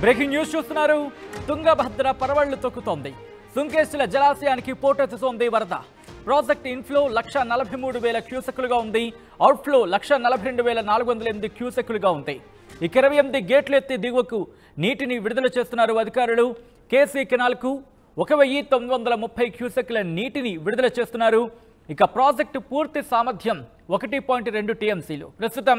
Breaking news చూస్తున్నారు. తుంగభద్ర పరవళ్లు తొక్కుతోంది. సుంకేశ్వర జలాశయానికి పోటెత్తుతోంది వరద. ప్రాజెక్ట్ ఇన్ఫ్లో 1,43,000 క్యూసెక్కులుగా ఉంది. అవుట్ఫ్లో 1,42,408 క్యూసెక్కులుగా ఉంది. 28 గేట్లు ఎత్తి దిగువకు నీటిని విడుదల చేస్తున్నారు అధికారులు. కేసీ కెనాల్కు 1,930 క్యూసెక్కుల నీటిని విడుదల చేస్తున్నారు. ఇక ప్రాజెక్టు పూర్తి సామర్థ్యం 1.2 టీఎంసీలు. ప్రస్తుతం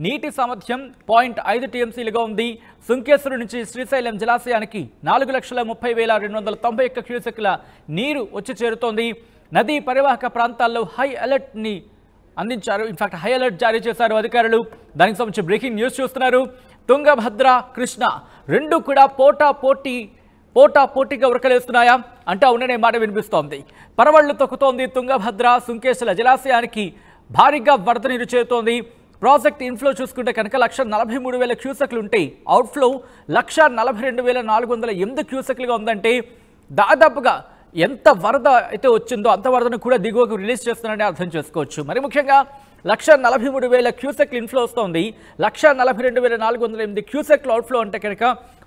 నీటి సామర్థ్యం 0.5 టీఎంసీలుగా ఉంది. సుంకేశ్వరు నుంచి శ్రీశైలం జలాశయానికి 4,30,291 క్యూసెక్కుల నీరు వచ్చి చేరుతోంది. నదీ పరివాహక ప్రాంతాల్లో హై అలర్ట్ని అందించారు. ఇన్ఫాక్ట్ హై అలర్ట్ జారీ చేశారు అధికారులు. దానికి సంబంధించి బ్రేకింగ్ న్యూస్ చూస్తున్నారు. తుంగభద్ర, కృష్ణ రెండు కూడా పోటాపోటీగా ఉరకలేస్తున్నాయా అంటే అవుననే మాట వినిపిస్తోంది. పరవళ్లు తొక్కుతోంది తుంగభద్ర. సుంకేశ్వర జలాశయానికి భారీగా వరద నీరు చేరుతోంది. ప్రాజెక్ట్ ఇన్ఫ్లో చూసుకుంటే కనుక 1,43,000 క్యూసెక్లు ఉంటాయి. అవుట్ఫ్లో 1,42,408 క్యూసెక్లుగా ఉందంటే దాదాపుగా ఎంత వరద అయితే వచ్చిందో అంత వరదను కూడా దిగువకు రిలీజ్ చేస్తున్నారని అర్థం చేసుకోవచ్చు. మరి ముఖ్యంగా 1,43,000 క్యూసెక్లు ఇన్ఫ్లో వస్తుంది. 1,42,408 క్యూసెక్లు అవుట్ఫ్లో అంటే కనుక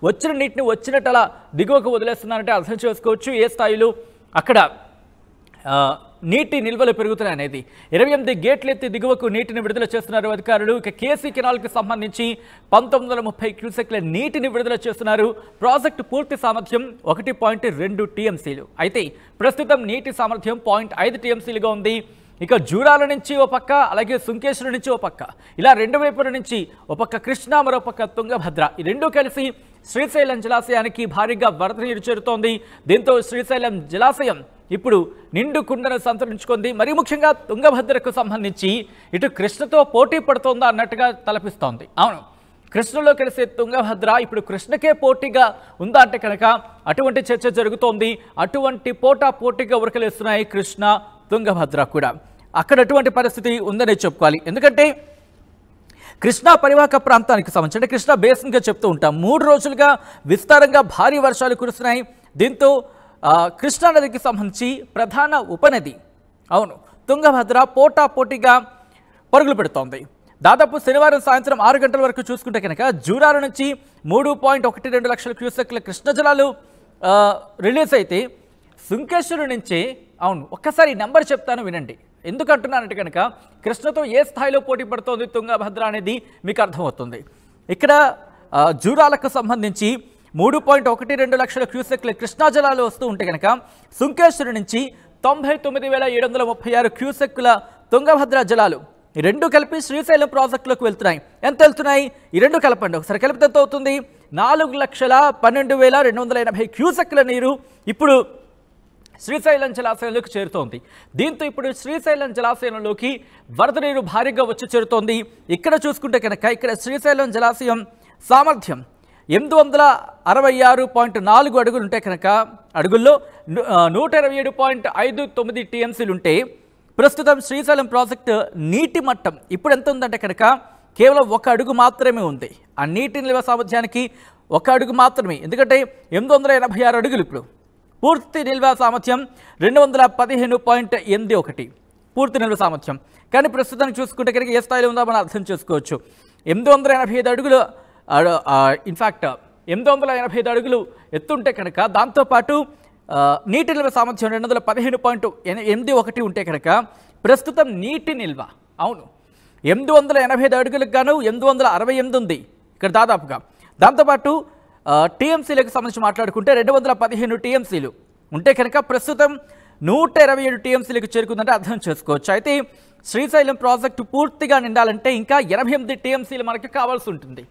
వచ్చిన నీటిని వచ్చినట్టు అలా దిగువకు వదిలేస్తున్నారంటే అర్థం చేసుకోవచ్చు ఏ స్థాయిలో అక్కడ నీటి నిల్వలు పెరుగుతున్నాయి అనేది. 28 గేట్లు ఎత్తి దిగువకు నీటిని విడుదల చేస్తున్నారు అధికారులు. ఇక కేసీ కెనాల్కి సంబంధించి 1,930 క్యూసెక్ల నీటిని విడుదల చేస్తున్నారు. ప్రాజెక్టు పూర్తి సామర్థ్యం 1.2 టీఎంసీలు. అయితే ప్రస్తుతం నీటి సామర్థ్యం 0.5 టీఎంసీలుగా ఉంది. ఇక జూరాల నుంచి ఓ పక్క, అలాగే సుంకేశ్వరు నుంచి ఓ పక్క, ఇలా రెండు వైపుల నుంచి ఓ పక్క కృష్ణ, మరో పక్క తుంగభద్ర, ఈ రెండూ కలిసి శ్రీశైలం జలాశయానికి భారీగా వరద నీరు చేరుతోంది. దీంతో శ్రీశైలం జలాశయం ఇప్పుడు నిండు కుండను సంతరించుకుంది. మరి ముఖ్యంగా తుంగభద్రకు సంబంధించి ఇటు కృష్ణతో పోటీ పడుతోందా అన్నట్టుగా తలపిస్తోంది. అవును, కృష్ణలో కలిసే తుంగభద్ర ఇప్పుడు కృష్ణకే పోటీగా ఉందా అంటే కనుక అటువంటి చర్చ జరుగుతోంది. అటువంటి పోటీగా ఉరకలేస్తున్నాయి కృష్ణ, తుంగభద్ర కూడా. అక్కడ అటువంటి పరిస్థితి ఉందనే చెప్పుకోవాలి. ఎందుకంటే కృష్ణా పరివాహక ప్రాంతానికి సంబంధించి అంటే కృష్ణా బేసిన్గా చెప్తూ ఉంటాం, 3 రోజులుగా విస్తారంగా భారీ వర్షాలు కురుస్తున్నాయి. దీంతో కృష్ణా నదికి సంబంధించి ప్రధాన ఉపనది అవును తుంగభద్ర పోటాపోటీగా పరుగులు పెడుతోంది. దాదాపు శనివారం సాయంత్రం 6 గంటల వరకు చూసుకుంటే కనుక జూరాల నుంచి 3.12 లక్షల క్యూసెక్ల కృష్ణ జలాలు రిలీజ్ అయితే సుంకేశ్వరు నుంచే అవును ఒక్కసారి నెంబర్ చెప్తాను వినండి. ఎందుకు అంటున్నానంటే కనుక కృష్ణతో ఏ స్థాయిలో పోటీ పడుతోంది తుంగభద్ర అనేది మీకు అర్థమవుతుంది. ఇక్కడ జూరాలకు సంబంధించి 3.12 లక్షల క్యూసెక్ల కృష్ణా జలాలు వస్తూ ఉంటే కనుక సుంకేశ్వరు నుంచి 99,736 క్యూసెక్కుల తుంగభద్ర జలాలు ఈ రెండు కలిపి శ్రీశైలం ప్రాజెక్టులోకి వెళ్తున్నాయి. ఎంత వెళ్తున్నాయి? ఈ రెండు కలపండి, ఒకసారి కలిపితే ఎంత అవుతుంది? 4,12,280 క్యూసెక్కుల నీరు ఇప్పుడు శ్రీశైలం జలాశయంలోకి చేరుతోంది. దీంతో ఇప్పుడు శ్రీశైలం జలాశయంలోకి వరద నీరు భారీగా వచ్చి చేరుతోంది. ఇక్కడ చూసుకుంటే కనుక ఇక్కడ శ్రీశైలం జలాశయం సామర్థ్యం 866.4 అడుగులు ఉంటే కనుక అడుగుల్లో 127.59 టీఎంసీలు ఉంటే ప్రస్తుతం శ్రీశైలం ప్రాజెక్టు నీటి మట్టం ఇప్పుడు ఎంత ఉందంటే కనుక కేవలం 1 అడుగు మాత్రమే ఉంది. ఆ నీటి నిల్వ సామర్థ్యానికి 1 అడుగు మాత్రమే. ఎందుకంటే 886 అడుగులు ఇప్పుడు పూర్తి నిల్వ సామర్థ్యం 215.81 పూర్తి నిల్వ సామర్థ్యం. కానీ ప్రస్తుతానికి చూసుకుంటే కనుక ఏ స్థాయిలో ఉందో మనం అర్థం చేసుకోవచ్చు. 885 అడుగులు ఇన్ఫ్యాక్ట్ 885 అడుగులు ఎత్తుంటే కనుక దాంతోపాటు నీటి నిల్వ సామర్థ్యం 215.81 ఉంటే కనుక ప్రస్తుతం నీటి నిల్వ అవును 885 అడుగులకు గాను 868 ఉంది ఇక్కడ దాదాపుగా. దాంతోపాటు టీఎంసీలకు సంబంధించి మాట్లాడుకుంటే 215 టీఎంసీలు ఉంటే కనుక ప్రస్తుతం 127 టీఎంసీలకు చేరుకుందంటే అర్థం చేసుకోవచ్చు. అయితే శ్రీశైలం ప్రాజెక్టు పూర్తిగా నిండాలంటే ఇంకా 88 టీఎంసీలు మనకి కావాల్సి ఉంటుంది.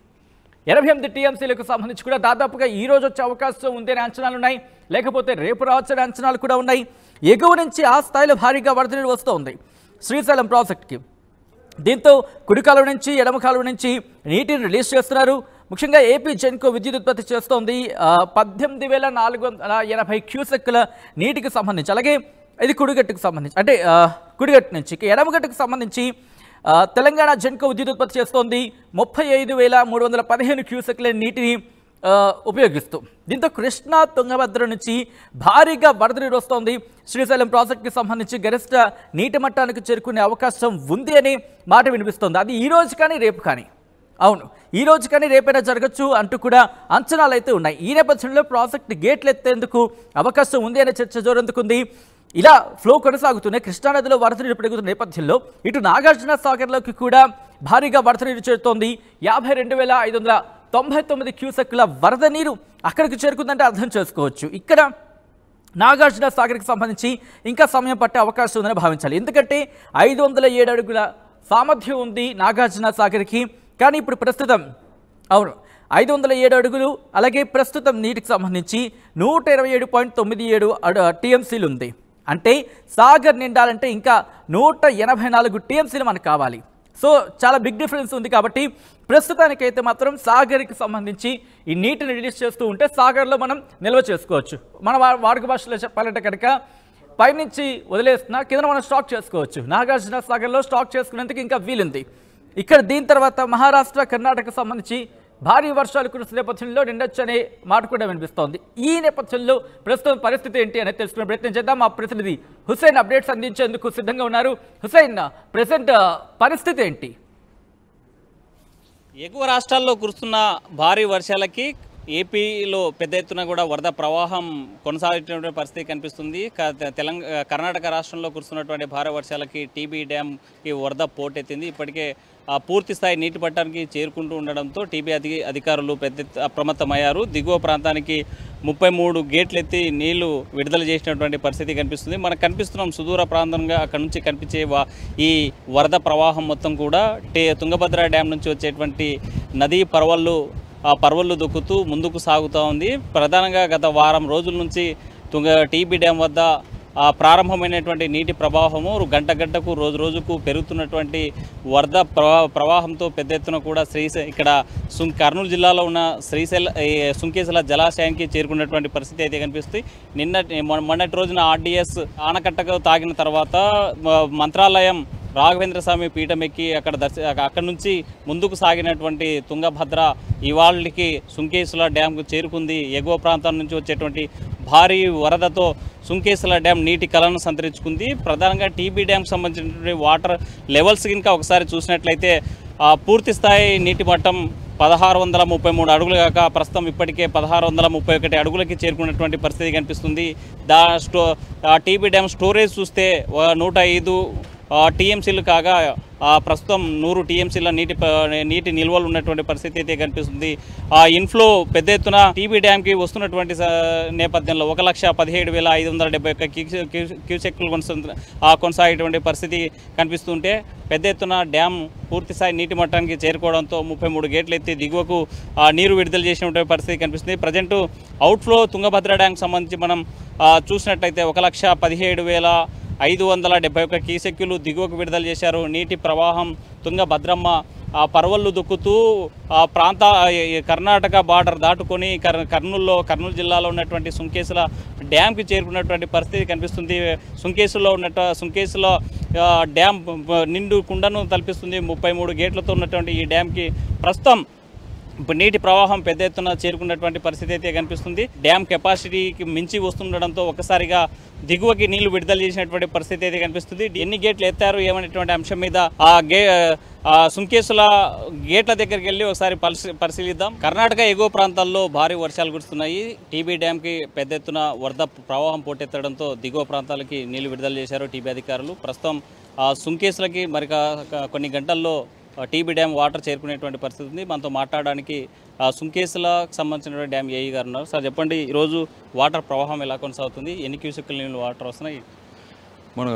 88 టీఎంసీలకు సంబంధించి కూడా దాదాపుగా ఈ రోజు వచ్చే అవకాశం ఉందనే అంచనాలు ఉన్నాయి, లేకపోతే రేపు రావచ్చనే అంచనాలు కూడా ఉన్నాయి. ఎగువ నుంచి ఆ స్థాయిలో భారీగా వరద నీరు వస్తుంది శ్రీశైలం ప్రాజెక్టుకి. దీంతో కుడి కాలువ నుంచి ఎడమ కాలువ నుంచి నీటిని రిలీజ్ చేస్తున్నారు. ముఖ్యంగా ఏపీ జెన్కో విద్యుత్ ఉత్పత్తి చేస్తోంది 18,480 క్యూసెక్కుల నీటికి సంబంధించి. అలాగే ఇది కుడిగట్టుకు సంబంధించి అంటే కుడిగట్టు నుంచి ఎడమగట్టుకు సంబంధించి తెలంగాణ జెన్కో విద్యుత్ ఉత్పత్తి చేస్తోంది 35,315 క్యూసెక్ల నీటిని ఉపయోగిస్తూ. దీంతో కృష్ణా తుంగభద్ర నుంచి భారీగా వరద నీరు వస్తోంది. శ్రీశైలం ప్రాజెక్టుకి సంబంధించి గరిష్ట నీటి మట్టానికి చేరుకునే అవకాశం ఉంది అని మాట వినిపిస్తోంది. అది ఈ రోజు కానీ రేపు కానీ అవును, ఈ రోజు కానీ రేపైనా జరగచ్చు అంటూ కూడా అంచనాలు అయితే ఉన్నాయి. ఈ నేపథ్యంలో ప్రాజెక్టు గేట్లు ఎత్తేందుకు అవకాశం ఉంది అనే చర్చ జోరందుకుంది. ఇలా ఫ్లో కొనసాగుతున్నాయి. కృష్ణానదిలో వరద నీరు పెరుగుతున్న నేపథ్యంలో ఇటు నాగార్జున సాగర్లోకి కూడా భారీగా వరద నీరు చేరుతోంది. 52,599 క్యూసెక్కుల వరద నీరు అక్కడికి చేరుకుందంటే అర్థం చేసుకోవచ్చు. ఇక్కడ నాగార్జున సాగర్కి సంబంధించి ఇంకా సమయం పట్టే అవకాశం ఉందని భావించాలి. ఎందుకంటే 507 అడుగుల సామర్థ్యం ఉంది నాగార్జున సాగర్కి. కానీ ఇప్పుడు ప్రస్తుతం 507 అడుగులు, అలాగే ప్రస్తుతం నీటికి సంబంధించి 127.97 టీఎంసీలు ఉంది. అంటే సాగర్ నిండాలంటే ఇంకా 184 టీఎంసీలు మనకు కావాలి. సో చాలా బిగ్ డిఫరెన్స్ ఉంది. కాబట్టి ప్రస్తుతానికైతే మాత్రం సాగర్కి సంబంధించి ఈ నీటిని రిలీజ్ చేస్తూ ఉంటే సాగర్లో మనం నిల్వ చేసుకోవచ్చు. మన వాడుక భాషలో చెప్పాలంటే కనుక పైనుంచి వదిలేస్తున్నా కింద మనం స్టాక్ చేసుకోవచ్చు. నాగార్జున సాగర్లో స్టాక్ చేసుకునేందుకు ఇంకా వీలుంది. ఇక్కడ దీని తర్వాత మహారాష్ట్ర, కర్ణాటకకు సంబంధించి భారీ వర్షాలు కురిసిన నేపథ్యంలో నిండొచ్చు అనే మాట కూడా వినిపిస్తోంది. ఈ నేపథ్యంలో ప్రస్తుతం పరిస్థితి ఏంటి అనేది తెలుసుకునే ప్రయత్నం చేద్దాం. మా ప్రతినిధి హుసేన్ అప్డేట్స్ అందించేందుకు సిద్ధంగా ఉన్నారు. హుసేన్, ప్రెసెంట్ పరిస్థితి ఏంటి? ఎగువ రాష్ట్రాల్లో కురుస్తున్న భారీ వర్షాలకి ఏపీలో పెద్ద ఎత్తున కూడా వరద ప్రవాహం కొనసాగేటువంటి పరిస్థితి కనిపిస్తుంది. కర్ణాటక రాష్ట్రంలో కురుస్తున్నటువంటి భారీ వర్షాలకి టీబీ డ్యాంకి వరద పోటెత్తింది. ఇప్పటికే పూర్తి స్థాయి నీటి పట్టానికి చేరుకుంటూ ఉండడంతో టీబీ అధికారులు పెద్ద అప్రమత్తమయ్యారు. దిగువ ప్రాంతానికి 33 గేట్లు ఎత్తి నీళ్లు విడుదల చేసినటువంటి పరిస్థితి కనిపిస్తుంది. మనకు కనిపిస్తున్నాం సుదూర ప్రాంతంగా అక్కడ నుంచి కనిపించే ఈ వరద ప్రవాహం మొత్తం కూడా తుంగభద్ర డ్యామ్ నుంచి వచ్చేటువంటి నదీ పర్వళ్ళు దొక్కుతూ ముందుకు సాగుతూ ఉంది. ప్రధానంగా గత వారం రోజుల నుంచి టీబీ డ్యామ్ వద్ద ప్రారంభమైనటువంటి నీటి ప్రవాహము గంటకు రోజుకు పెరుగుతున్నటువంటి వరద ప్రవాహంతో పెద్ద ఎత్తున కూడా ఇక్కడ కర్నూలు జిల్లాలో ఉన్న సుంకేశ్వర జలాశయానికి చేరుకున్నటువంటి పరిస్థితి అయితే కనిపిస్తుంది. మొన్నటి రోజున ఆర్డీఎస్ ఆనకట్టకు తాగిన తర్వాత మంత్రాలయం రాఘవేంద్ర స్వామి పీఠం ఎక్కి అక్కడ నుంచి ముందుకు సాగినటువంటి తుంగభద్ర ఇవాళకి సుంకేశ్వర డ్యాంకు చేరుకుంది. ఎగువ ప్రాంతం నుంచి వచ్చేటువంటి భారీ వరదతో సుంకేశ్వర డ్యామ్ నీటి కలను సంతరించుకుంది. ప్రధానంగా టీబీ డ్యామ్ సంబంధించినటువంటి వాటర్ లెవెల్స్ కనుక ఒకసారి చూసినట్లయితే పూర్తి స్థాయి నీటి మట్టం 1633 అడుగులు కాక ప్రస్తుతం ఇప్పటికే 1631 అడుగులకి చేరుకున్నటువంటి పరిస్థితి కనిపిస్తుంది. టీబీ డ్యామ్ స్టోరేజ్ చూస్తే 105 టీఎంసీలు కాగా ప్రస్తుతం 100 టీఎంసీల నీటి నిల్వలు ఉన్నటువంటి పరిస్థితి అయితే కనిపిస్తుంది. ఇన్ఫ్లో పెద్ద ఎత్తున టీబీ డ్యామ్కి వస్తున్నటువంటి నేపథ్యంలో 1,17,571 క్యూసెక్లు కొనసాగేటువంటి పరిస్థితి కనిపిస్తుంటే పెద్ద ఎత్తున డ్యామ్ పూర్తిస్థాయి నీటి మట్టానికి చేరుకోవడంతో 33 గేట్లు ఎత్తి దిగువకు నీరు విడుదల చేసినటువంటి పరిస్థితి కనిపిస్తుంది. ప్రజెంట్ అవుట్ఫ్లో తుంగభద్ర డ్యామ్కి సంబంధించి మనం చూసినట్లయితే 1,17,571 క్యూసెక్కులు దిగువకు విడుదల చేశారు. నీటి ప్రవాహం తుంగభద్రమ్మ పర్వళ్ళు దొక్కుతూ కర్ణాటక బార్డర్ దాటుకొని కర్నూలు జిల్లాలో ఉన్నటువంటి సుంకేశ్వర డ్యామ్కి చేరుకున్నటువంటి పరిస్థితి కనిపిస్తుంది. సుంకేశ్వర డ్యామ్ నిండు కుండను తలపిస్తుంది. 33 గేట్లతో ఉన్నటువంటి ఈ డ్యామ్కి ప్రస్తుతం నీటి ప్రవాహం పెద్ద ఎత్తున చేరుకున్నటువంటి పరిస్థితి అయితే కనిపిస్తుంది. డ్యామ్ కెపాసిటీకి మించి వస్తుండడంతో ఒకసారిగా దిగువకి నీళ్లు విడుదల చేసినటువంటి పరిస్థితి అయితే కనిపిస్తుంది. ఎన్ని గేట్లు ఎత్తారు ఏమనేటువంటి అంశం మీద సుంకేశ్వర గేట్ల దగ్గరికి వెళ్ళి ఒకసారి పరిశీలిద్దాం. కర్ణాటక ఎగువ ప్రాంతాల్లో భారీ వర్షాలు కురుస్తున్నాయి. టీబీ డ్యామ్కి పెద్ద ఎత్తున వరద ప్రవాహం పోటెత్తడంతో దిగువ ప్రాంతాలకి నీళ్లు విడుదల చేశారు టీబీ అధికారులు. ప్రస్తుతం సుంకేశ్వరకి మరి కొన్ని గంటల్లో టీబీ డ్యామ్ వాటర్ చేరుకునేటువంటి పరిస్థితి ఉంది. మనతో మాట్లాడడానికి సుంకేశ్వరకు సంబంధించినటువంటి డ్యామ్ ఏఈ గారు ఉన్నారు. సార్ చెప్పండి, ఈరోజు వాటర్ ప్రవాహం ఎలా కొనసాగుతుంది, ఎన్ని క్యూసెక్కుల నీళ్ళు వాటర్ వస్తున్నాయి? మన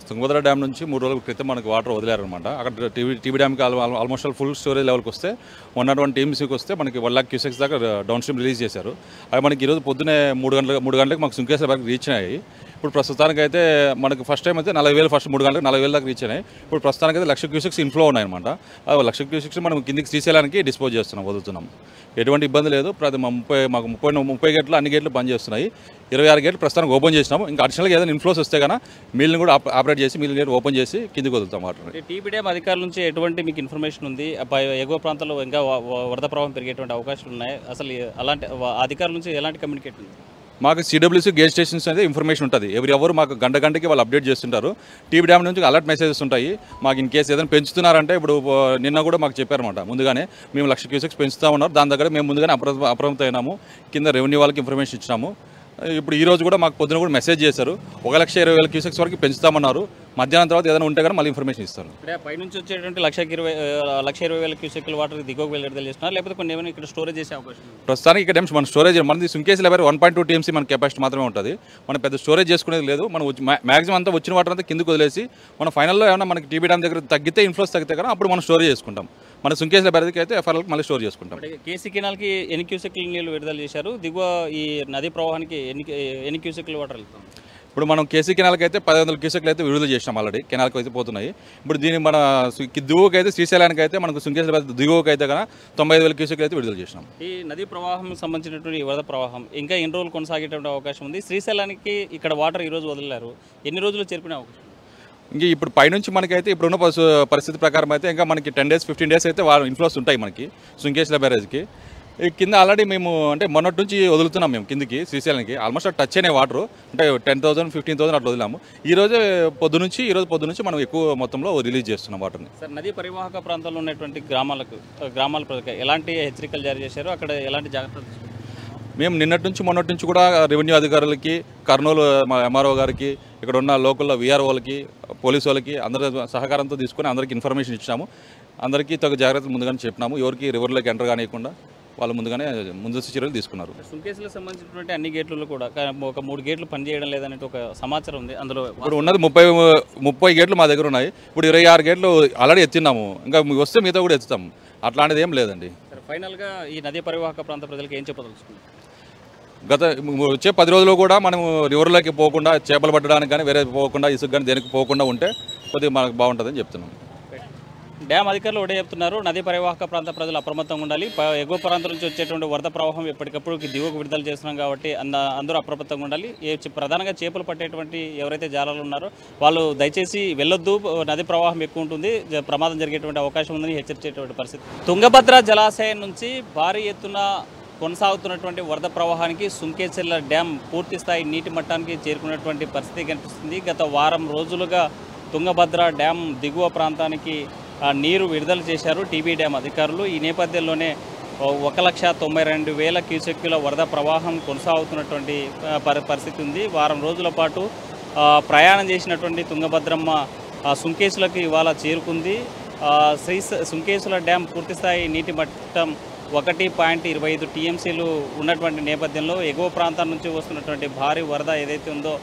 తుంగభద్ర డ్యామ్ నుంచి 3 రోజుల క్రితం మనకు వాటర్ వదిలేరనమాట. అక్కడ టీబీ డ్యామ్కి ఆల్మోస్ట్ ఫుల్ స్టోరేజ్ లెవెల్కి వస్తే 101 టీఎంసీకి వస్తే మనకి 1 లాక్ క్యూసెక్స్ దాకా డౌన్ స్ట్రీమ్ రిలీజ్ చేశారు. అవి మనకి ఈరోజు పొద్దునే 3 గంటలకు మాకు సుంకేశ్వర బ్యాక్ రీచ్ అయ్యాయి. ఇప్పుడు ప్రస్తుతానికి అయితే మనకు ఫస్ట్ టైం అయితే 40,000 ఫస్ట్ 3 గంటలకు 40,000 దాకా రీచ్ అయినాయి. ఇప్పుడు ప్రస్తుతానికి అయితే 1,00,000 క్యూసెక్స్ ఇన్ఫ్లో ఉన్నాయన్నమాట. ఆ 1,00,000 క్యూసెక్స్ మనం కిందికి శ్రీశైలానికి డిస్పోజ్ చేస్తున్నాం, వదులుతున్నాం. ఎటువంటి ఇబ్బంది లేదు. మాకు 30 గేట్లు అన్ని గేట్లు బంద్ చేస్తున్నాయి. 26 గేట్లు ప్రస్తుతానికి ఓపెన్ చేసినాము. ఇంకా అడిషనల్గా ఏదైనా ఇన్ఫ్లోస్ వస్తే కన్నా మిల్ని కూడా ఆపరేట్ చేసి మిల్ని గేట్ ఓపెన్ చేసి కిందికి వదులుతాం వాటర్. టీబీ డ్యామ్ అధికారుల నుంచి ఎటువంటి మీకు ఇన్ఫర్మేషన్ ఉంది? ఎగువ ప్రాంతాల్లో ఇంకా వరద ప్రవాహం పెరిగేటువంటి అవకాశాలు ఉన్నాయి. అసలు అలాంటి అధికారుల నుంచి ఎలాంటి కమ్యూనికేట్ ఉంది? మాకు సిడబ్ల్యూసీ గేట్ స్టేషన్స్ అనేది ఇన్ఫర్మేషన్ ఉంటుంది. ఎవరు మాకు గంటకి వాళ్ళు అప్డేట్ చేస్తుంటారు. టీబీ డ్యామ్ నుంచి అలర్ట్ మెసేజెస్ ఉంటాయి. మాకు ఇన్ కేసు ఏదైనా పెంచుతున్నారంటే ఇప్పుడు నిన్న కూడా మాకు చెప్పారన్నమాట, ముందుగానే మేము 1,00,000 క్యూసెక్స్ పెంచుతా ఉన్నారు. దాని దగ్గర మేము ముందుగానే అప్రమత్తం అయినాము. కింద రెవెన్యూ వాళ్ళకి ఇన్ఫర్మేషన్ ఇచ్చినాము. ఇప్పుడు ఈ రోజు కూడా మాకు పొద్దున కూడా మెసేజ్ చేశారు, 1,20,000 క్యూసెక్స్ వరకు పెంచుతామన్నారు. మధ్యాహ్నం తర్వాత ఏదైనా ఉంటే కానీ మళ్ళీ ఇన్ఫర్మేషన్ ఇస్తారు. పైనుంచి వచ్చేటువంటి 1,20,000 క్యూసెక్ల వాటర్ దిగువకు విడుదల చేస్తున్నారు, లేకపోతే కొన్ని ఏమైనా ఇక్కడ స్టోరేజ్ చేసే అవకాశం? ప్రస్తుతానికి ఇక్కడ మన స్టోరేజ్ మనది సుంకేసి లెవెల్ 1.2 TMC మన కెపాసిటీ మాత్రమే ఉంటుంది. మనం పెద్ద స్టోరేజ్ చేసుకునేది లేదు. మనం మ్యాక్సిమం అంతా వచ్చిన వాటర్ అంతా కిందకు వదిలేసి మన ఫైనల్లో ఏమైనా మనకి టీబీ డ్యామ్ దగ్గర తగ్గితే ఇన్ఫ్లోస్ తగ్గితే కానీ అప్పుడు మనం స్టోరేజ్ చేసుకుంటాం. మన సుంకేసి లెవెల్కి అయితే ఎఫ్ఆర్ఎల్కి మళ్ళీ స్టోర్ చేసుకుంటాం. కేసీ కెనాల్కి ఎన్ని క్యూసెక్ల నీళ్ళు విడుదల చేశారు? దిగువ ఈ నదీ ప్రవాహానికి ఎన్ని క్యూసెక్ల వాటర్ వెళ్తాం? ఇప్పుడు మనం కేసీ కెనాల్కి అయితే 1,500 క్యూసెక్లు అయితే విడుదల చేసినాం ఆల్రెడీ. కెనాల్కి అయితే పోతున్నాయి. ఇప్పుడు దీన్ని మన దిగువకి అయితే శ్రీశైలానికి అయితే మనకు సుంకేసి దిగువకి అయితే కన్నా 95,000 క్యూసెక్లు అయితే విడుదల చేసినాం. ఈ నదీ ప్రవాహం సంబంధించినటువంటి వరద ప్రవాహం ఇంకా ఎన్ని రోజులు కొనసాగేటువంటి అవకాశం ఉంది? శ్రీశైలానికి ఇక్కడ వాటర్ ఈరోజు వదిలారు, ఎన్ని రోజులు చేర్పిన అవకాశం? ఇంకా ఇప్పుడు పైనుంచి మనకైతే ఇప్పుడున్న పరిస్థితి ప్రకారం అయితే ఇంకా మనకి 10 days 15 days అయితే ఇన్ఫ్లోస్ ఉంటాయి మనకి సుంకేశ్ల బ్యారేజ్కి. ఈ కింద ఆల్రెడీ మేము అంటే మొన్నటి నుంచి వదులుతున్నాం మేము కిందికి శ్రీశైలానికి. ఆల్మోస్ట్ టచ్ అయినాయి వాటర్, అంటే 10,000 15,000 అట్లా వదిలాము. ఈరోజు పొద్దు నుంచి మనం ఎక్కువ మొత్తంలో రిలీజ్ చేస్తున్నాం వాటర్ని. సార్, నదీ పరివాహక ప్రాంతాల్లో ఉన్నటువంటి గ్రామాల ప్రజలకు ఎలాంటి హెచ్చరికలు జారీ చేశారు? అక్కడ ఎలాంటి జాగ్రత్తలు తీసుకున్నారు? మేము మొన్నటి నుంచి కూడా రెవెన్యూ అధికారులకి, కర్నూలు ఎంఆర్ఓ గారికి, ఇక్కడ ఉన్న లోకల్లో వీఆర్ఓలకి, పోలీసు వాళ్ళకి అందరి సహకారంతో తీసుకొని అందరికీ ఇన్ఫర్మేషన్ ఇచ్చాము. అందరికీ తగు జాగ్రత్తలు ముందుగానే చెప్పినాము. ఎవరికి రివర్లోకి ఎంటర్ కానియకుండా వాళ్ళు ముందస్తు చర్యలు తీసుకున్నారు. సుంకేసులకు సంబంధించినటువంటి అన్ని గేట్లలో కూడా ఒక 3 గేట్లు పనిచేయడం లేదనే ఒక సమాచారం ఉంది. అందులో ఇప్పుడు ఉన్నది 30 గేట్లు మా దగ్గర ఉన్నాయి. ఇప్పుడు 26 గేట్లు ఆల్రెడీ ఎత్తినాము. ఇంకా వస్తే మిగతా కూడా ఎత్తుతాము. అట్లాంటిది ఏం లేదండి. ఫైనల్గా ఈ నదీ పరివాహక ప్రాంత ప్రజలకు ఏం చెప్పదలుచుకున్నారు? వచ్చే 10 రోజుల్లో కూడా మనం రివర్లోకి పోకుండా, చేపలు పట్టడానికి కానీ వేరే పోకుండా, ఇసుక కానీ దేనికి పోకుండా ఉంటే కొద్దిగా మనకు బాగుంటుందని చెప్తున్నాం. డ్యామ్ అధికారులు ఒకటే చెప్తున్నారు, నదీ పరివాహక ప్రాంత ప్రజలు అప్రమత్తంగా ఉండాలి. ఎగువ ప్రాంతం నుంచి వచ్చేటువంటి వరద ప్రవాహం ఎప్పటికప్పుడు దిగువకు విడుదల చేస్తున్నాం కాబట్టి అందరూ అప్రమత్తంగా ఉండాలి. ప్రధానంగా చేపలు పట్టేటువంటి ఎవరైతే జాలాలు ఉన్నారో వాళ్ళు దయచేసి వెళ్ళొద్దు, నది ప్రవాహం ఎక్కువ ఉంటుంది, ప్రమాదం జరిగేటువంటి అవకాశం ఉందని హెచ్చరించేటువంటి పరిస్థితి. తుంగభద్ర జలాశయం నుంచి భారీ ఎత్తున కొనసాగుతున్నటువంటి వరద ప్రవాహానికి సుంకేచెర్ల డ్యామ్ పూర్తి స్థాయి నీటి మట్టానికి చేరుకున్నటువంటి పరిస్థితి కనిపిస్తుంది. గత వారం రోజులుగా తుంగభద్ర డ్యామ్ దిగువ ప్రాంతానికి నీరు విడుదల చేశారు టీబీ డ్యామ్ అధికారులు. ఈ నేపథ్యంలోనే 1,92,000 క్యూసెక్కుల వరద ప్రవాహం కొనసాగుతున్నటువంటి పరిస్థితి ఉంది. వారం రోజుల పాటు ప్రయాణం చేసినటువంటి తుంగభద్రమ్మ సుంకేసులకు ఇవాళ చేరుకుంది. సుంకేసుల డ్యామ్ పూర్తిస్థాయి నీటి మట్టం 1.25 TMCలు ఉన్నటువంటి నేపథ్యంలో ఎగువ ప్రాంతం నుంచి వస్తున్నటువంటి భారీ వరద ఏదైతే ఉందో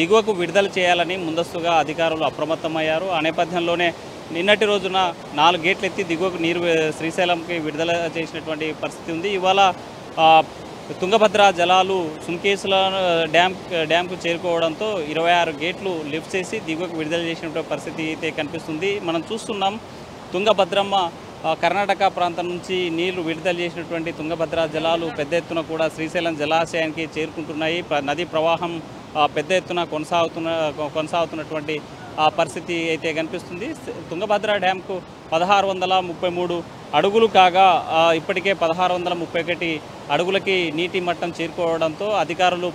దిగువకు విడుదల చేయాలని ముందస్తుగా అధికారులు అప్రమత్తమయ్యారు. ఆ నేపథ్యంలోనే నిన్నటి రోజున 4 గేట్లు ఎత్తి దిగువకు నీరు శ్రీశైలంకి విడుదల చేసినటువంటి పరిస్థితి ఉంది. ఇవాళ తుంగభద్ర జలాలు సుంకేసుల డ్యామ్కు చేరుకోవడంతో 26 గేట్లు లిఫ్ట్ చేసి దిగువకు విడుదల చేసినటువంటి పరిస్థితి అయితే కనిపిస్తుంది. మనం చూస్తున్నాం తుంగభద్రమ్మ కర్ణాటక ప్రాంతం నుంచి నీళ్లు విడుదల చేసినటువంటి తుంగభద్ర జలాలు పెద్ద ఎత్తున కూడా శ్రీశైలం జలాశయానికి చేరుకుంటున్నాయి. నదీ ప్రవాహం పెద్ద ఎత్తున కొనసాగుతున్నటువంటి పరిస్థితి అయితే కనిపిస్తుంది. తుంగభద్ర డ్యాంకు 1,633 అడుగులు కాగా ఇప్పటికే 1,631 అడుగులకి నీటి మట్టం చేరుకోవడంతో అధికారులు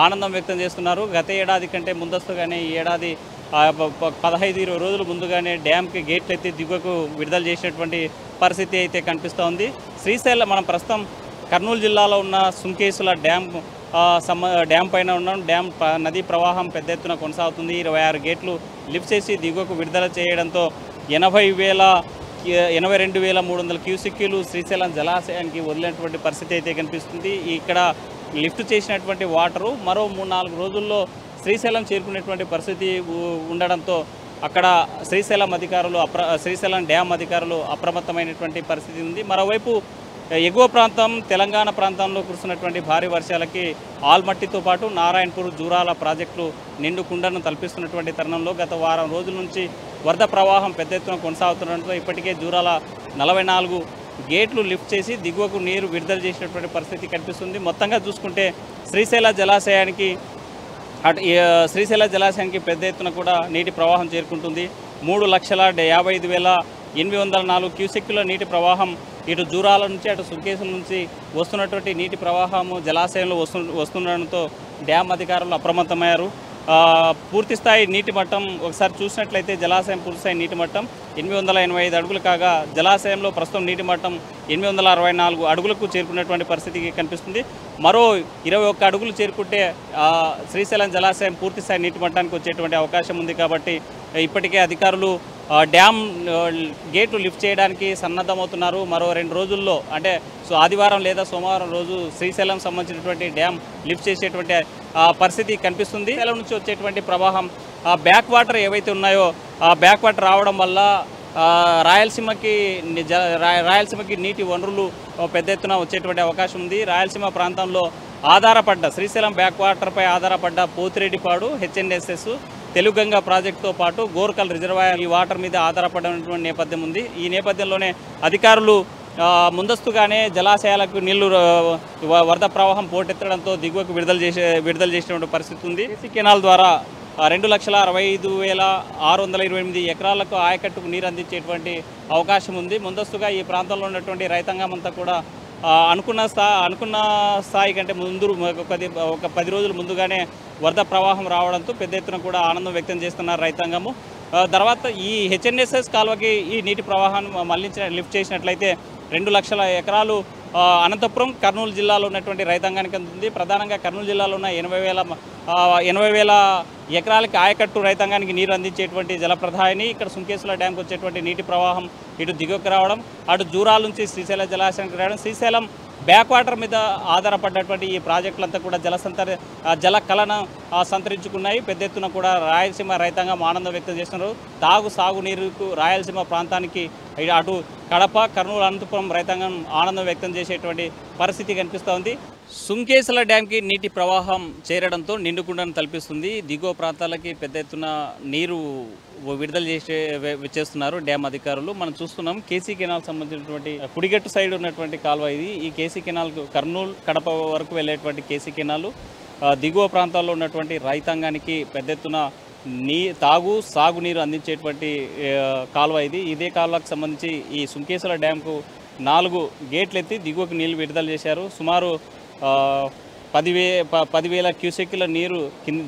ఆనందం వ్యక్తం చేస్తున్నారు. గత ఏడాది కంటే ముందస్తుగానే ఈ ఏడాది 15-20 రోజుల ముందుగానే డ్యామ్కి గేట్లు ఎత్తి దిగువకు విడుదల చేసినటువంటి పరిస్థితి అయితే కనిపిస్తోంది. శ్రీశైలం మనం ప్రస్తుతం కర్నూలు జిల్లాలో ఉన్న సుంకేసుల డ్యామ్ పైన ఉన్నాం. డ్యామ్ నదీ ప్రవాహం పెద్ద ఎత్తున కొనసాగుతుంది. 26 గేట్లు లిఫ్ట్ చేసి దిగువకు విడుదల చేయడంతో 82,300 క్యూసెక్కులు శ్రీశైలం జలాశయానికి వదిలినటువంటి పరిస్థితి అయితే కనిపిస్తుంది. ఇక్కడ లిఫ్ట్ చేసినటువంటి వాటరు మరో 3-4 రోజుల్లో శ్రీశైలం చేరుకునేటువంటి పరిస్థితి ఉండడంతో అక్కడ శ్రీశైలం డ్యామ్ అధికారులు అప్రమత్తమైనటువంటి పరిస్థితి ఉంది. మరోవైపు ఎగువ ప్రాంతం తెలంగాణ ప్రాంతంలో కురుస్తున్నటువంటి భారీ వర్షాలకి ఆల్మట్టితో పాటు నారాయణపూర్, జూరాల ప్రాజెక్టులు నిండు కుండను తలపిస్తున్నటువంటి తరుణంలో గత వారం రోజుల నుంచి వరద ప్రవాహం పెద్ద ఎత్తున కొనసాగుతుండడంతో ఇప్పటికే జూరాల 44 గేట్లు లిఫ్ట్ చేసి దిగువకు నీరు విడుదల చేసినటువంటి పరిస్థితి కనిపిస్తుంది. మొత్తంగా చూసుకుంటే శ్రీశైల జలాశయానికి పెద్ద ఎత్తున కూడా నీటి ప్రవాహం చేరుకుంటుంది. 3,55,804 క్యూసెక్కుల నీటి ప్రవాహం ఇటు జూరాల నుంచి అటు సుంకేసుల నుంచి వస్తున్నటువంటి నీటి ప్రవాహము జలాశయంలో వస్తుండడంతో డ్యామ్ అధికారులు అప్రమత్తమయ్యారు. పూర్తి స్థాయి నీటి మట్టం ఒకసారి చూసినట్లయితే జలాశయం పూర్తిస్థాయి నీటి మట్టం 885 అడుగులు కాగా జలాశయంలో ప్రస్తుతం నీటి మట్టం 864 అడుగులకు చేరుకున్నటువంటి పరిస్థితి కనిపిస్తుంది. మరో 21 అడుగులు చేరుకుంటే శ్రీశైలం జలాశయం పూర్తిస్థాయి నీటి మట్టానికి వచ్చేటువంటి అవకాశం ఉంది. కాబట్టి ఇప్పటికే అధికారులు డ్యామ్ గేట్లు లిఫ్ట్ చేయడానికి సన్నద్ధమవుతున్నారు. మరో 2 రోజుల్లో అంటే ఆదివారం లేదా సోమవారం రోజు శ్రీశైలం సంబంధించినటువంటి డ్యామ్ లిఫ్ట్ చేసేటువంటి పరిస్థితి కనిపిస్తుంది. శ్రీశైలం నుంచి వచ్చేటువంటి ప్రవాహం బ్యాక్ వాటర్ ఏవైతే ఉన్నాయో ఆ బ్యాక్ వాటర్ రావడం వల్ల రాయలసీమకి నీటి వనరులు పెద్ద ఎత్తున వచ్చేటువంటి అవకాశం ఉంది. రాయలసీమ ప్రాంతంలో ఆధారపడ్డ శ్రీశైలం బ్యాక్ వాటర్పై ఆధారపడ్డ పోతిరెడ్డిపాడు హెచ్ఎన్ఎస్ఎస్ తెలుగంగా ప్రాజెక్టుతో పాటు గోర్కల్ రిజర్వాయర్ ఈ వాటర్ మీద ఆధారపడినటువంటి నేపథ్యం ఉంది. ఈ నేపథ్యంలోనే అధికారులు ముందస్తుగానే జలాశయాలకు నీళ్లు వరద ప్రవాహం పోటెత్తడంతో దిగువకు విడుదల చేసినటువంటి పరిస్థితి ఉంది. కేసీ కెనాల్ ద్వారా 2,65,628 ఎకరాలకు ఆయకట్టుకు నీరు అందించేటువంటి అవకాశం ఉంది. ముందస్తుగా ఈ ప్రాంతంలో ఉన్నటువంటి రైతాంగం అంతా కూడా అనుకున్న స్థాయి కంటే ముందు ఒక 10 రోజుల ముందుగానే వరద ప్రవాహం రావడంతో పెద్ద ఎత్తున కూడా ఆనందం వ్యక్తం చేస్తున్నారు రైతాంగము. తర్వాత ఈ హెచ్ఎన్ఎస్ఎస్ కాలువకి ఈ నీటి ప్రవాహాన్ని లిఫ్ట్ చేసినట్లయితే 2 లక్షల ఎకరాలు అనంతపురం కర్నూలు జిల్లాలో ఉన్నటువంటి రైతాంగానికి అందుతుంది. ప్రధానంగా కర్నూలు జిల్లాలో ఉన్న 80,000 ఎకరాలకి ఆయకట్టు రైతాంగానికి నీరు అందించేటువంటి జలప్రదాయాన్ని ఇక్కడ సుంకేశ్వర డ్యాంకి వచ్చేటువంటి నీటి ప్రవాహం ఇటు దిగువకు రావడం, అటు జూరాల నుంచి శ్రీశైలం జలాశయానికి రావడం, శ్రీశైలం బ్యాక్ వాటర్ మీద ఆధారపడ్డటువంటి ఈ ప్రాజెక్టులంతా కూడా జల కళన సంతరించుకున్నాయి. పెద్ద ఎత్తున కూడా రాయలసీమ రైతాంగం ఆనందం వ్యక్తం చేస్తున్నారు. సాగునీరుకు రాయలసీమ ప్రాంతానికి అటు కడప కర్నూలు అనంతపురం రైతాంగం ఆనందం వ్యక్తం చేసేటువంటి పరిస్థితి కనిపిస్తోంది. సుంకేశ్వర డ్యాంకి నీటి ప్రవాహం చేరడంతో నిండుకుండను తలపిస్తుంది. దిగువ ప్రాంతాలకి పెద్ద ఎత్తున నీరు విడుదల చేస్తున్నారు డ్యామ్ అధికారులు. మనం చూస్తున్నాం కేసీ కెనాల్ సంబంధించినటువంటి కుడిగట్టు సైడ్ ఉన్నటువంటి కాలువ ఇది. ఈ కేసీ కెనాల్ కర్నూలు కడప వరకు వెళ్ళేటువంటి కేసీ కెనాల్ దిగువ ప్రాంతాల్లో ఉన్నటువంటి రైతాంగానికి పెద్ద ఎత్తున సాగునీరు అందించేటువంటి కాలువ ఇది. ఇదే కాలువకు సంబంధించి ఈ సుంకేశ్వర డ్యాంకు 4 గేట్లు ఎత్తి దిగువకు నీళ్లు విడుదల చేశారు. సుమారు 10,000 క్యూసెక్కుల నీరు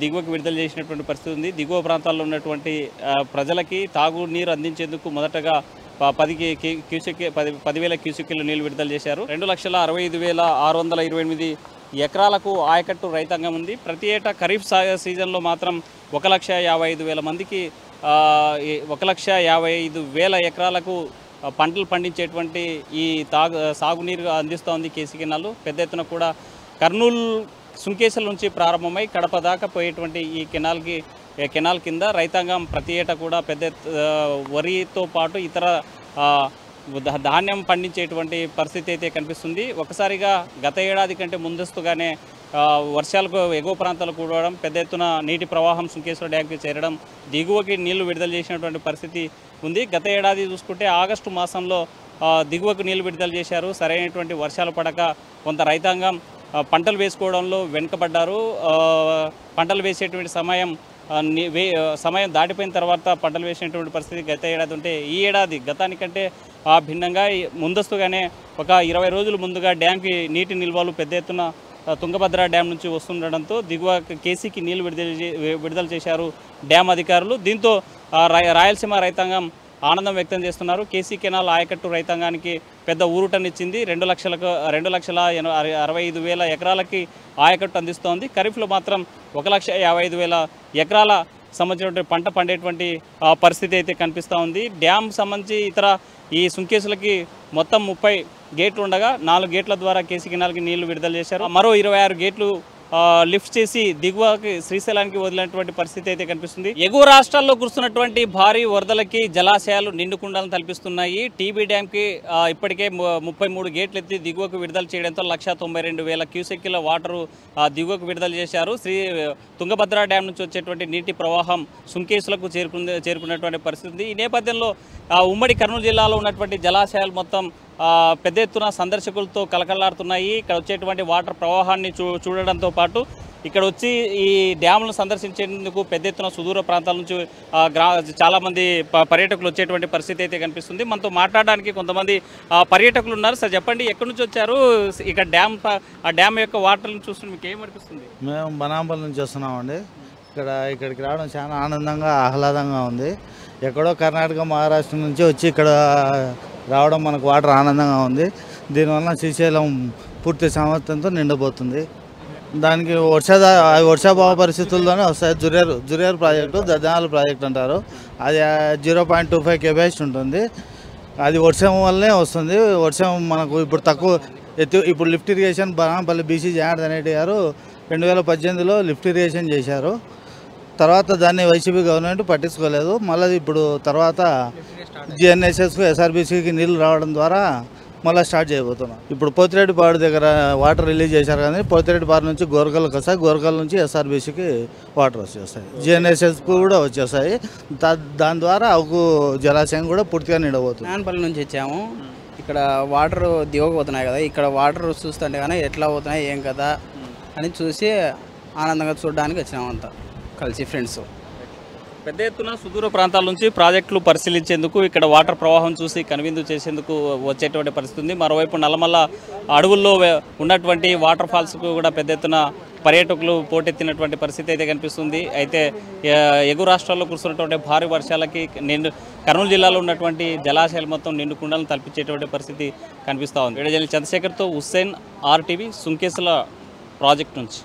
దిగువకు విడుదల చేసినటువంటి పరిస్థితి ఉంది. దిగువ ప్రాంతాల్లో ఉన్నటువంటి ప్రజలకి తాగునీరు అందించేందుకు మొదటగా 10,000 క్యూసెక్కుల నీళ్లు విడుదల చేశారు. 2,65,628 ఎకరాలకు ఆయకట్టు రైతాంగం ఉంది. ప్రతి ఏటా ఖరీఫ్ సీజన్లో మాత్రం 1,55,000 మందికి 1,55,000 ఎకరాలకు పంటలు పండించేటువంటి ఈ సాగునీరు అందిస్తోంది కేసీ కెనాల్. పెద్ద ఎత్తున కూడా కర్నూలు సుంకేశ్వర నుంచి ప్రారంభమై కడప దాకా పోయేటువంటి ఈ కెనాల్ కింద రైతాంగం ప్రతి ఏటా కూడా వరితో పాటు ఇతర ధాన్యం పండించేటువంటి పరిస్థితి అయితే కనిపిస్తుంది. ఒకసారిగా గత ఏడాది కంటే ముందస్తుగానే వర్షాలకు ఎగువ ప్రాంతాలు కూడడం, పెద్ద ఎత్తున నీటి ప్రవాహం సుంకేశ్వర డ్యాంకి చేరడం, దిగువకి నీళ్లు విడుదల చేసినటువంటి పరిస్థితి ఉంది. గత ఏడాది చూసుకుంటే ఆగస్టు మాసంలో దిగువకు నీళ్లు విడుదల చేశారు. సరైనటువంటి వర్షాలు పడక కొంత రైతాంగం పంటలు వేసుకోవడంలో వెనుకబడ్డారు. పంటలు వేసేటువంటి సమయం దాటిపోయిన తర్వాత పంటలు వేసినటువంటి పరిస్థితి గత ఏడాది ఉంటే, ఈ ఏడాది గతానికంటే భిన్నంగా ముందస్తుగానే ఒక 20 రోజుల ముందుగా డ్యాంకి నీటి నిల్వలు పెద్ద ఎత్తున తుంగభద్ర డ్యామ్ నుంచి వస్తుండడంతో దిగువ కేసీకి నీళ్లు విడుదల చేశారు డ్యామ్ అధికారులు. దీంతో రాయలసీమ రైతాంగం ఆనందం వ్యక్తం చేస్తున్నారు. కేసీ కెనాల్ ఆయకట్టు రైతాంగానికి పెద్ద ఊరుటనిచ్చింది. 2,65,000 ఎకరాలకి ఆయకట్టు అందిస్తోంది. ఖరీఫ్లో మాత్రం 1,55,000 ఎకరాల సంబంధించినటువంటి పంట పండేటువంటి పరిస్థితి అయితే కనిపిస్తూ ఉంది. డ్యామ్ సంబంధించి ఈ సుంకేసులకి మొత్తం 30 గేట్లు ఉండగా 4 గేట్ల ద్వారా కేసీ కెనాల్కి నీళ్లు విడుదల చేశారు. మరో 26 గేట్లు లిఫ్ట్ చేసి దిగువకి శ్రీశైలానికి వదిలినటువంటి పరిస్థితి అయితే కనిపిస్తుంది. ఎగువ రాష్ట్రాల్లో కురుస్తున్నటువంటి భారీ వరదలకి జలాశయాలు నిండుకుండాలను తలపిస్తున్నాయి. టీబీ డ్యాంకి ఇప్పటికే 33 గేట్లు ఎత్తి దిగువకు విడుదల చేయడంతో 1,92,000 క్యూసెక్కుల వాటరు దిగువకు విడుదల చేశారు. తుంగభద్ర డ్యామ్ నుంచి వచ్చేటువంటి నీటి ప్రవాహం సుంకేసులకు చేరుకున్నటువంటి పరిస్థితి ఉంది. ఈ నేపథ్యంలో ఉమ్మడి కర్నూలు జిల్లాలో ఉన్నటువంటి జలాశయాలు మొత్తం పెద్ద ఎత్తున సందర్శకులతో కలకలాడుతున్నాయి. ఇక్కడ వచ్చేటువంటి వాటర్ ప్రవాహాన్ని చూడడంతో పాటు ఇక్కడ వచ్చి ఈ డ్యామ్లను సందర్శించేందుకు పెద్ద ఎత్తున సుదూర ప్రాంతాల నుంచి చాలామంది పర్యాటకులు వచ్చేటువంటి పరిస్థితి అయితే కనిపిస్తుంది. మనతో మాట్లాడడానికి కొంతమంది పర్యాటకులు ఉన్నారు. సార్ చెప్పండి, ఎక్కడి నుంచి వచ్చారు? ఇక్కడ ఆ డ్యామ్ యొక్క వాటర్ని చూస్తుంటే మీకు ఏమనిపిస్తుంది? మేము బనాంపల్లి నుంచి వస్తున్నామండి. ఇక్కడికి రావడం చాలా ఆనందంగా ఆహ్లాదంగా ఉంది. ఎక్కడో కర్ణాటక మహారాష్ట్ర నుంచి వచ్చి ఇక్కడ రావడం మనకు వాటర్ ఆనందంగా ఉంది. దీనివల్ల శ్రీశైలం పూర్తి సామర్థ్యంతో నిండబోతుంది. దానికి వర్షాభావ పరిస్థితుల్లోనే వస్తాయి. జురేరు ప్రాజెక్టు దద్దనాల ప్రాజెక్ట్ అంటారు. అది 0.25 కెపాసిటీ ఉంటుంది. అది వర్షం వల్లనే వస్తుంది. వర్షం మనకు ఇప్పుడు తక్కువ ఇప్పుడు lift irrigation Banampalli BC Janardhan Reddy గారు 2018లో లిఫ్ట్ ఇరిగేషన్ చేశారు. తర్వాత దాన్ని వైసీపీ గవర్నమెంట్ పట్టించుకోలేదు. మళ్ళీ ఇప్పుడు తర్వాత జిఎన్ఎస్ఎస్కు ఎస్ఆర్బీసీకి నీళ్ళు రావడం ద్వారా మళ్ళీ స్టార్ట్ చేయబోతున్నాం. ఇప్పుడు పోతిరెడ్డిపాడు దగ్గర వాటర్ రిలీజ్ చేశారు, కానీ పోతిరెడ్డిపాడు నుంచి గోరకల్కి వస్తాయి, గోరకల్ నుంచి ఎస్ఆర్బీసీకి వాటర్ వచ్చేస్తాయి, జిఎన్ఎస్ఎస్కు కూడా వచ్చేస్తాయి. దాని ద్వారా అవు జలాశయం కూడా పూర్తిగా నిండబోతుంది. నాన్పల్లి నుంచి వచ్చాము. ఇక్కడ వాటర్ దిగకపోతున్నాయి కదా, ఇక్కడ వాటర్ చూస్తుంటే కానీ ఎట్లా పోతున్నాయి ఏం కదా అని చూసి ఆనందంగా చూడడానికి వచ్చినాము అంతా కలిసి ఫ్రెండ్స్. పెద్ద ఎత్తున సుదూర ప్రాంతాల నుంచి ప్రాజెక్టులు పరిశీలించేందుకు, ఇక్కడ వాటర్ ప్రవాహం చూసి కనువిందు చేసేందుకు వచ్చేటువంటి పరిస్థితి ఉంది. మరోవైపు నల్లమల్ల అడవుల్లో ఉన్నటువంటి వాటర్ ఫాల్స్కు కూడా పెద్ద ఎత్తున పర్యాటకులు పోటెత్తినటువంటి పరిస్థితి అయితే కనిపిస్తుంది. అయితే ఎగువ రాష్ట్రాల్లో కురుస్తున్నటువంటి భారీ వర్షాలకి కర్నూలు జిల్లాలో ఉన్నటువంటి జలాశయాలు మొత్తం నిండు కుండలను తలపించేటువంటి పరిస్థితి కనిపిస్తూ ఉంది. వీడియో జర్నలిస్ట్ చంద్రశేఖర్తో హుస్సేన్, RTV, సుంకేసుల ప్రాజెక్ట్ నుంచి.